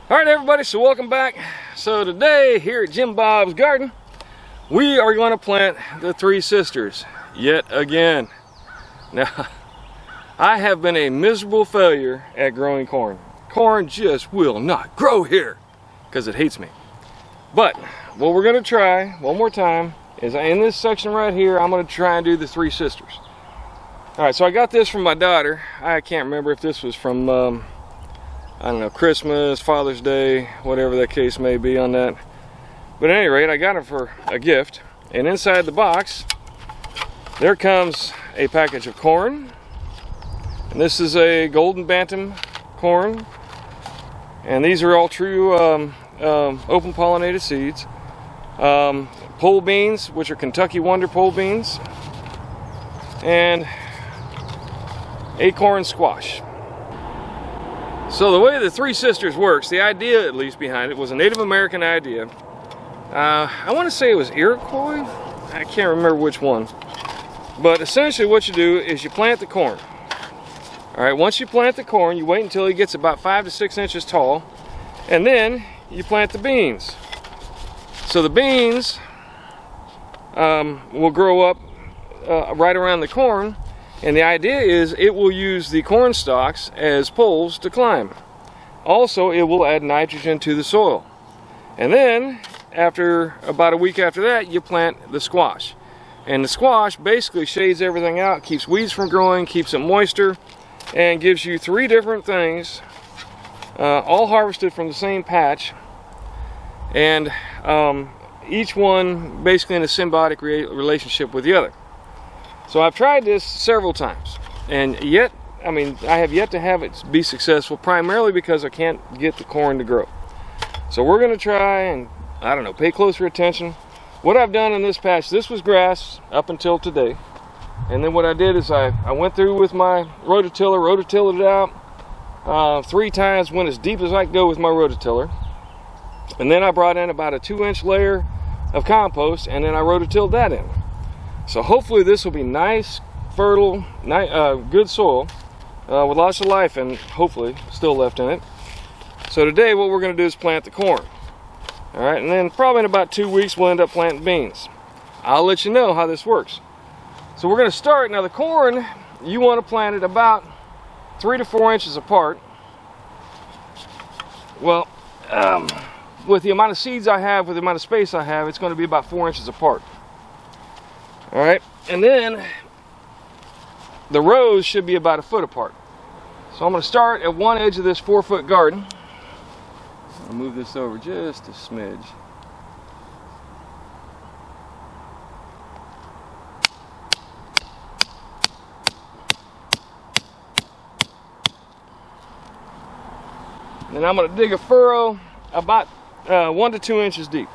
Alright everybody, so welcome back. So today here at Jim Bob's Garden, we are going to plant the Three Sisters yet again. Now, I have been a miserable failure at growing corn. Corn just will not grow here because it hates me. But what we're going to try one more time is in this section right here, I'm going to try and do the Three Sisters. Alright, so I got this from my daughter. I can't remember if this was from I don't know, Christmas, Father's Day, whatever that case may be on that. But at any rate, I got it for a gift. And inside the box, there comes a package of corn. And this is a Golden Bantam corn. And these are all true open pollinated seeds. Pole beans, which are Kentucky Wonder pole beans. And acorn squash. So the way the Three Sisters works, the idea at least behind it was a Native American idea. I want to say it was Iroquois. I can't remember which one. But essentially what you do is you plant the corn. Alright, once you plant the corn, you wait until it gets about 5 to 6 inches tall. And then you plant the beans. So the beans will grow up right around the corn. And the idea is it will use the corn stalks as poles to climb. Also, it will add nitrogen to the soil. And then, after about a week after that, you plant the squash. And the squash basically shades everything out, keeps weeds from growing, keeps it moister, and gives you 3 different things, all harvested from the same patch. And each one basically in a symbiotic relationship with the other. So I've tried this several times, and yet, I have yet to have it be successful, primarily because I can't get the corn to grow. So we're going to try and, I don't know, pay closer attention. What I've done in this patch, this was grass up until today. And then what I did is I went through with my rototiller it out 3 times, went as deep as I could go with my rototiller. And then I brought in about a 2-inch layer of compost, and then I rototilled that in. So hopefully this will be nice, fertile, good soil with lots of life and hopefully still left in it. So today what we're going to do is plant the corn. Alright, and then probably in about 2 weeks we'll end up planting beans. I'll let you know how this works. So we're going to start. Now the corn, you want to plant it about 3 to 4 inches apart. Well, with the amount of seeds I have, with the amount of space I have, it's going to be about 4 inches apart. Alright, and then the rows should be about 1 foot apart. So I'm going to start at one edge of this 4-foot garden. I'll move this over just a smidge. Then I'm going to dig a furrow about 1 to 2 inches deep.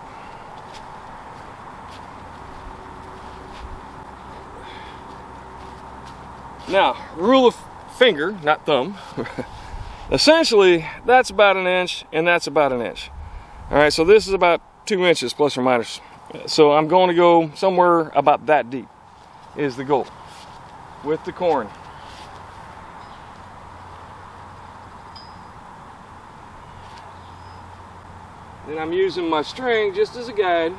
Now, rule of finger, not thumb, essentially that's about 1 inch and that's about 1 inch. Alright, so this is about 2 inches plus or minus. So I'm going to go somewhere about that deep is the goal with the corn. Then I'm using my string just as a guide.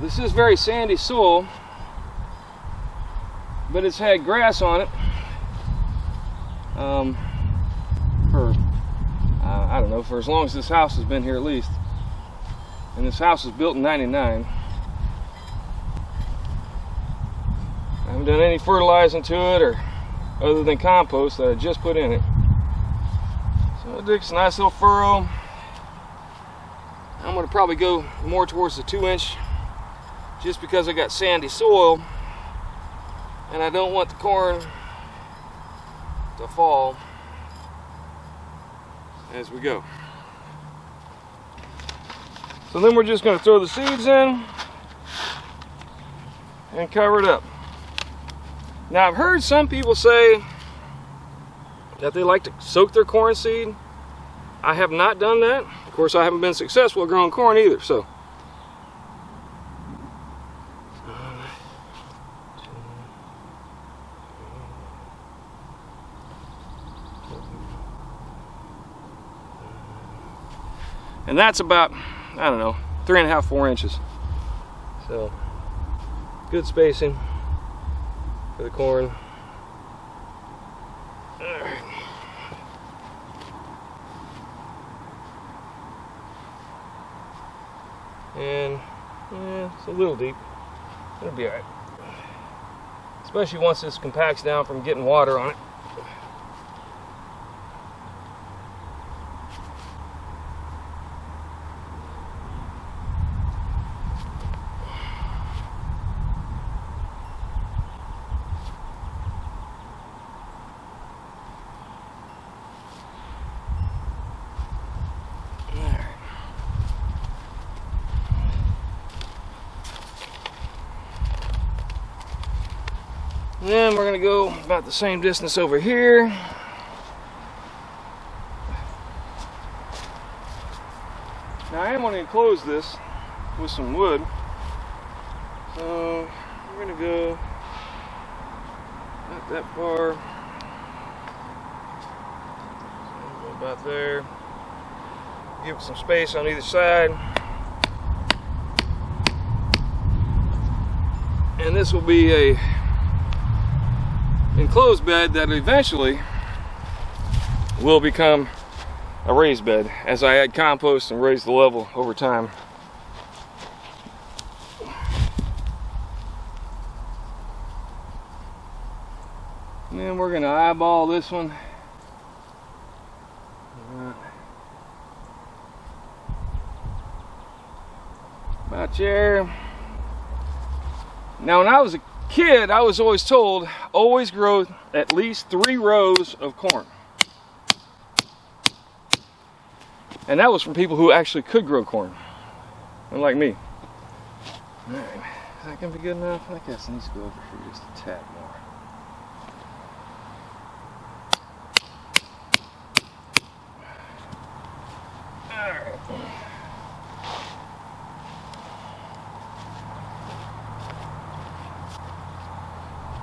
This is very sandy soil, but it's had grass on it I don't know, for as long as this house has been here at least. And this house was built in '99. I haven't done any fertilizing to it or other than compost that I just put in it. So I dig this nice little furrow. I'm going to probably go more towards the 2-inch. Just because I got sandy soil and I don't want the corn to fall as we go. So then we're just going to throw the seeds in and cover it up. Now I've heard some people say that they like to soak their corn seed. I have not done that. Of course, I haven't been successful at growing corn either, so. And that's about, I don't know, 3.5, 4 inches. So, good spacing for the corn. Alright. And, yeah, it's a little deep. It'll be alright. Especially once this compacts down from getting water on it. And then we're going to go about the same distance over here. Now I am going to enclose this with some wood. So we're going to go not that far. So go about there. Give it some space on either side. And this will be a enclosed bed that eventually will become a raised bed as I add compost and raise the level over time. And then we're going to eyeball this one. About there. Now when I was a kid, I was always told, always grow at least 3 rows of corn. And that was from people who actually could grow corn, unlike me. Alright, is that going to be good enough? I guess it needs to go over here just a tad more. Alright.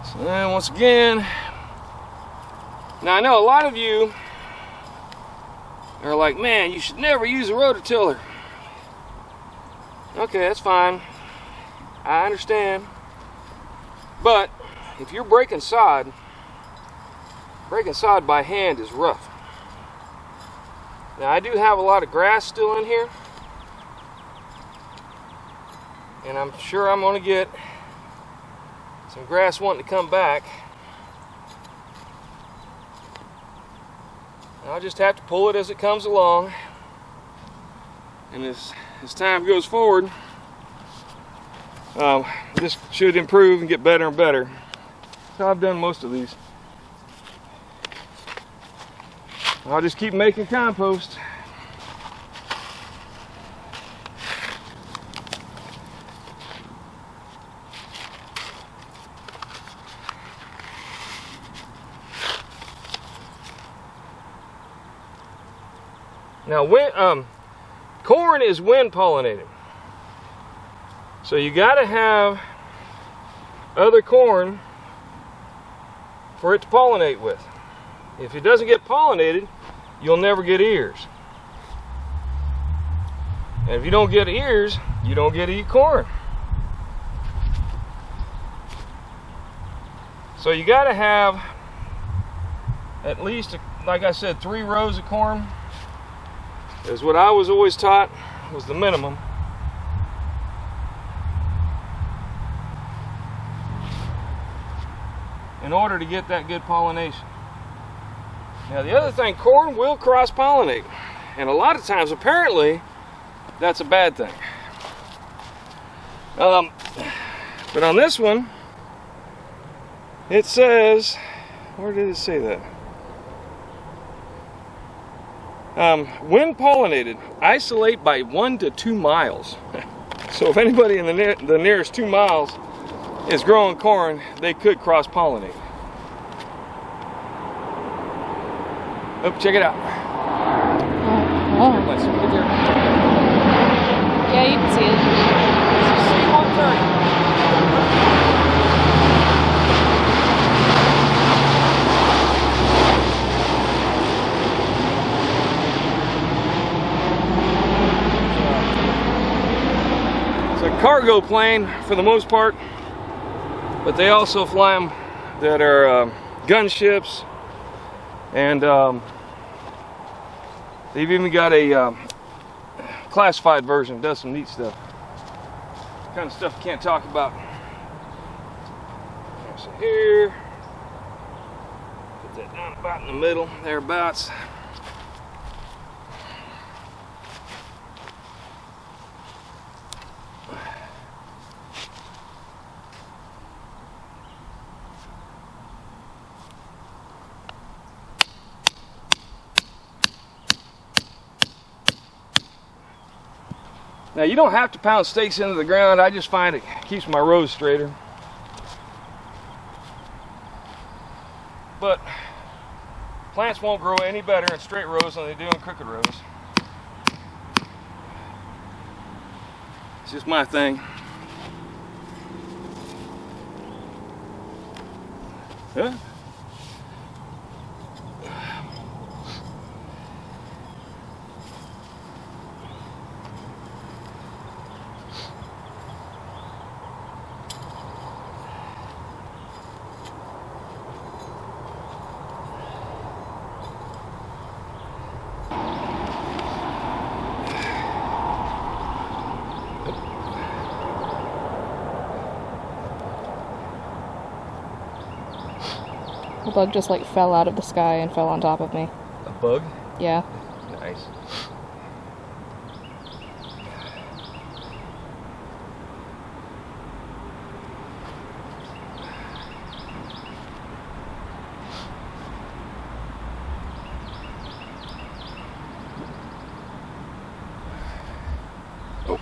So then once again, now I know a lot of you are like, man, you should never use a rototiller. Okay, that's fine. I understand. But if you're breaking sod by hand is rough. Now I do have a lot of grass still in here, and I'm sure I'm going to get some grass wanting to come back. I'll just have to pull it as it comes along, and as time goes forward, this should improve and get better and better. So I've done most of these. I'll just keep making compost. Now, corn is wind pollinated, so you got to have other corn for it to pollinate with. If it doesn't get pollinated, you'll never get ears. And if you don't get ears, you don't get to eat corn. So you got to have at least, like I said, 3 rows of corn. Is what I was always taught was the minimum. In order to get that good pollination. Now the other thing, corn will cross-pollinate. And a lot of times, apparently, that's a bad thing. But on this one, it says, where did it say that? Wind pollinated, isolate by 1 to 2 miles. So if anybody in the nearest 2 miles is growing corn, they could cross-pollinate. Oh, check it out. Oh. Yeah, you can see it. Same old thing. cargo plane for the most part, but they also fly them that are gunships, and they've even got a classified version. Does some neat stuff. Kind of stuff you can't talk about. So here, put that down about in the middle, thereabouts. Now you don't have to pound stakes into the ground. I just find it keeps my rows straighter. But plants won't grow any better in straight rows than they do in crooked rows. It's just my thing. Huh? The bug just like fell out of the sky and fell on top of me. A bug? Yeah. Nice. Oh.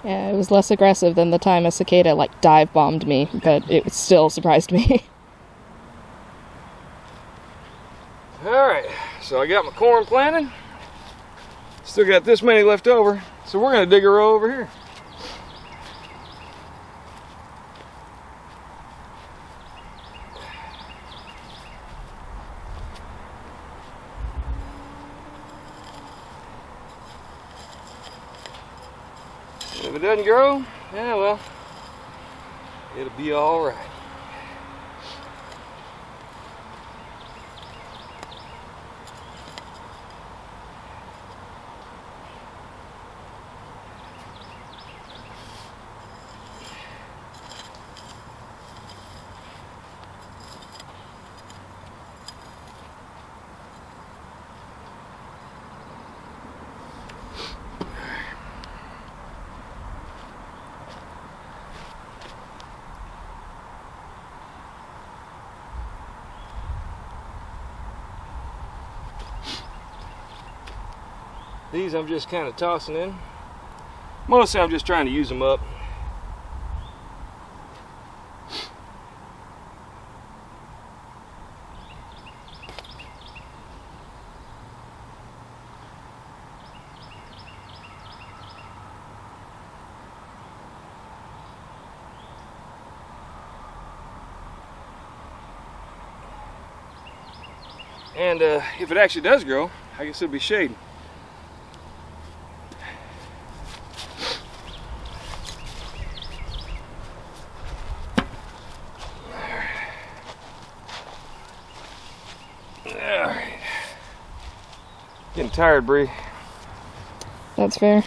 Yeah, it was less aggressive than the time a cicada like dive bombed me, but it still surprised me. Alright, so I got my corn planted. Still got this many left over, so we're going to dig a row over here. If it doesn't grow, yeah, well, it'll be all right. These I'm just kind of tossing in. Mostly I'm just trying to use them up. And if it actually does grow, I guess it'll be shade. Alright. Getting tired, Bree. That's fair.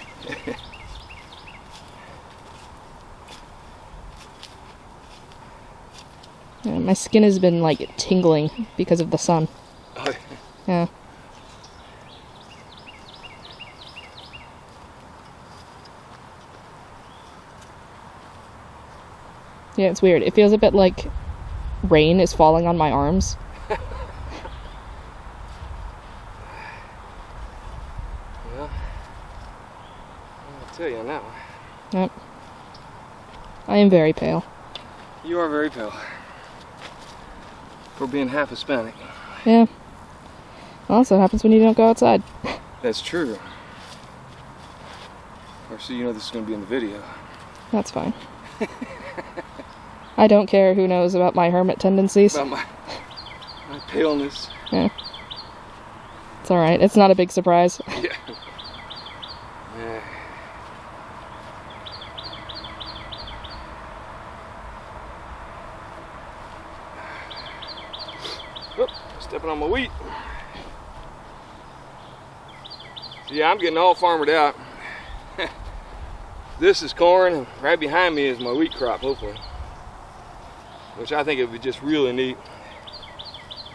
Yeah, my skin has been like tingling because of the sun. Oh, Yeah. Yeah, it's weird. It feels a bit like rain is falling on my arms. well, I'll tell you on that one. Yep. I am very pale. You are very pale. For being half Hispanic. Yeah. Well, that's what happens when you don't go outside. That's true. Of course, so you know this is going to be in the video. That's fine. I don't care who knows about my hermit tendencies. About my paleness. Yeah. It's alright. It's not a big surprise. Yeah. Yeah. Oop, stepping on my wheat. So yeah, I'm getting all farmered out. This is corn, and right behind me is my wheat crop, hopefully. Which I think it would be just really neat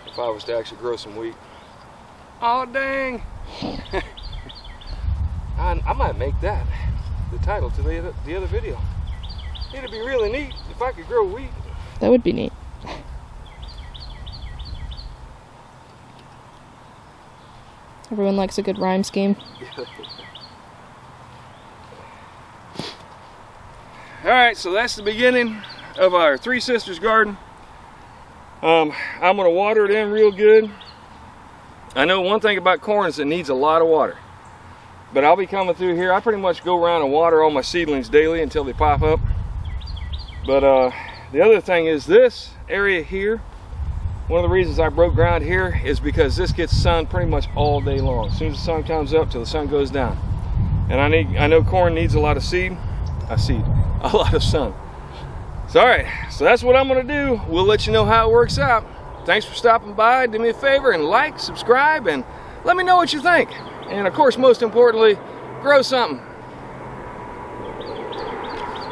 if I was to actually grow some wheat. Oh dang! I might make that the title to the other video. It'd be really neat if I could grow wheat. That would be neat. Everyone likes a good rhyme scheme. Alright, so that's the beginning of our Three Sisters garden. I'm going to water it in real good. I know one thing about corn is it needs a lot of water. But I'll be coming through here. I pretty much go around and water all my seedlings daily until they pop up. But the other thing is this area here, one of the reasons I broke ground here is because this gets sun pretty much all day long. As soon as the sun comes up till the sun goes down. And I know corn needs a lot of a lot of sun. So alright, so that's what I'm gonna do. We'll let you know how it works out. Thanks for stopping by. Do me a favor and like, subscribe, and let me know what you think. And of course, most importantly, grow something.